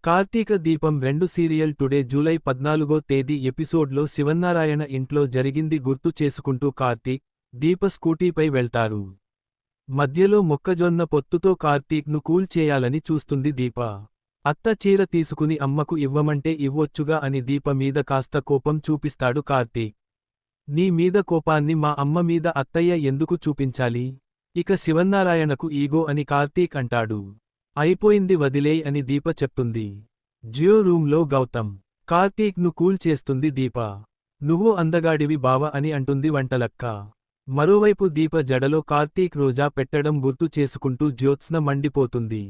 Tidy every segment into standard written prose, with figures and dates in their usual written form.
కార్తీక దీపం 2 serial today July 14వ తేదీ ఎపిసోడ్లో శివన్నారాయణ ఇంట్లో జరిగింది గుర్తు చేసుకుంటూ కార్తీక్, దీప స్కూటీపై వెళ్తారు. మధ్యలో మొక్కజొన్న పొత్తుతో కార్తీక్ను కూల్ చేయాలని చూస్తుంది దీప. అత్త చీర తీసుకుని అమ్మకు ఇవ్వమంటే ఇవ్వొచ్చుగా అని దీప మీద కాస్త కోపం చూపిస్తాడు కార్తీక్. నీ మీద కోపాన్ని మా అమ్మ మీద అత్తయ్య ఎందుకు చూపించాలి? ఇక శివన్నారాయణకు ఈగో అని కార్తీక్ అంటాడు. అయిపోయింది వదిలేయ్ అని దీప చెప్తుంది. జియో రూంలో గౌతమ్, కార్తీక్ను కూల్ చేస్తుంది దీప. నువ్వు అందగాడివి బావ అని అంటుంది వంటలక్క. మరోవైపు దీప జడలో కార్తీక్ రోజా పెట్టడం గుర్తు చేసుకుంటూ జ్యోత్స్న మండిపోతుంది.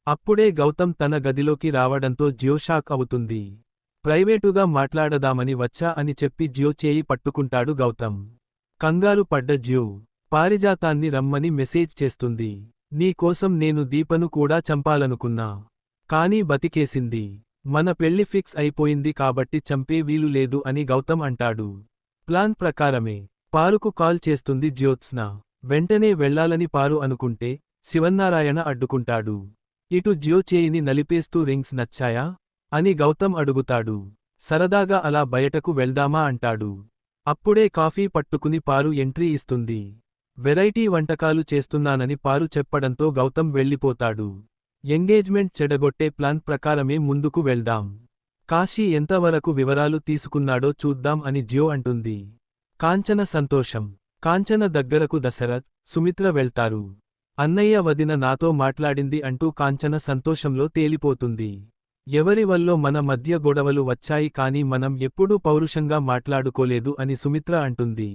అప్పుడే గౌతమ్ తన గదిలోకి రావడంతో జియో షాక్ అవుతుంది. ప్రైవేటుగా మాట్లాడదామని వచ్చా అని చెప్పి జియో చేయి పట్టుకుంటాడు గౌతమ్. కంగారు పడ్డ జియో, పారిజాతాన్ని రమ్మని మెసేజ్ చేస్తుంది. నీ కోసం నేను దీపను కూడా చంపాలనుకున్నా. కానీ బతికేసింది. మన పెళ్లి ఫిక్స్ అయిపోయింది కాబట్టి చంపే వీలు లేదు అని గౌతమ్ అంటాడు. ప్లాన్ ప్రకారమే పారుకు కాల్ చేస్తుంది జ్యోత్స్న. వెంటనే వెళ్లాలని పారు అనుకుంటే శివన్నారాయణ అడ్డుకుంటాడు. ఇటు జియో చేయిని నలిపేస్తూ రింగ్స్ నచ్చాయా అని గౌతమ్ అడుగుతాడు. సరదాగా అలా బయటకు వెళ్దామా అంటాడు. అప్పుడే కాఫీ పట్టుకుని పారు ఎంట్రీ ఇస్తుంది. వెరైటీ వంటకాలు చేస్తున్నానని పారు చెప్పడంతో గౌతమ్ వెళ్ళిపోతాడు. ఎంగేజ్మెంట్ చెడగొట్టే ప్లాన్ ప్రకారమే ముందుకు వెళ్దాం. కాశీ ఎంతవరకు వివరాలు తీసుకున్నాడో చూద్దాం అని జియో అంటుంది. కాంచన సంతోషం. కాంచన దగ్గరకు దశరథ్, సుమిత్ర వెళ్తారు. అన్నయ్య వదిన నాతో మాట్లాడింది అంటూ కాంచన సంతోషంలో తేలిపోతుంది. ఎవరి వల్లో మన మధ్య గొడవలు వచ్చాయి కానీ మనం ఎప్పుడూ పౌరుషంగా మాట్లాడుకోలేదు అని సుమిత్ర అంటుంది.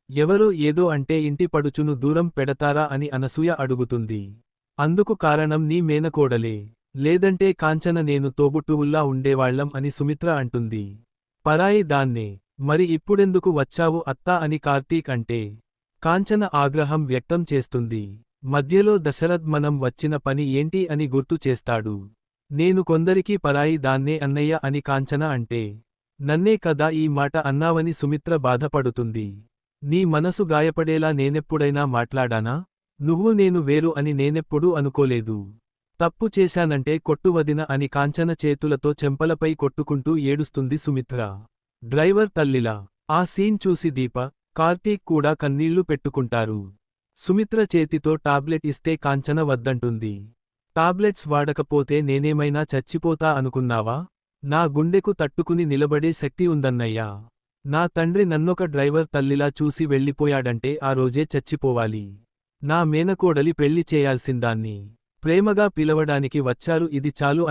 ఎవరో ఏదో అంటే ఇంటి పడుచును దూరం పెడతారా అని అనసూయ అడుగుతుంది. అందుకు కారణం నీ మేనకోడలే, లేదంటే కాంచన నేను తోబుట్టువుల్లా ఉండేవాళ్లం అని సుమిత్ర అంటుంది. పరాయి దాన్నే, మరి ఇప్పుడెందుకు వచ్చావు అత్తా అని కార్తీక్ అంటే కాంచన ఆగ్రహం వ్యక్తం చేస్తుంది. మధ్యలో దశరథ్ మనం వచ్చిన పని ఏంటి అని గుర్తు చేస్తాడు. నేను కొందరికి పరాయి దాన్నే అన్నయ్య అని కాంచన అంటే నన్నే కదా ఈ మాట అన్నావని సుమిత్ర బాధపడుతుంది. నీ మనసు గాయపడేలా నేనెప్పుడైనా మాట్లాడానా? నువ్వు నేను వేరు అని నేనెప్పుడూ అనుకోలేదు. తప్పు చేశానంటే కొట్టువదిన అని కాంచన చేతులతో చెంపలపై కొట్టుకుంటూ ఏడుస్తుంది సుమిత్ర. డ్రైవర్ తల్లిలా. ఆ సీన్ చూసి దీప, కార్తీక్ కూడా కన్నీళ్లు పెట్టుకుంటారు. సుమిత్ర చేతితో టాబ్లెట్ ఇస్తే కాంచన వద్దంటుంది. టాబ్లెట్స్ వాడకపోతే నేనేమైనా చచ్చిపోతా అనుకున్నావా? నా గుండెకు తట్టుకుని నిలబడే శక్తి ఉందన్నయ్యా. నా తండ్రి నన్నొక డ్రైవర్ తల్లిలా చూసి వెళ్ళిపోయాడంటే ఆ రోజే చచ్చిపోవాలి. నా మేనకోడలి పెళ్లి చేయాల్సిందాన్ని ప్రేమగా పిలవడానికి వచ్చారు, ఇది చాలు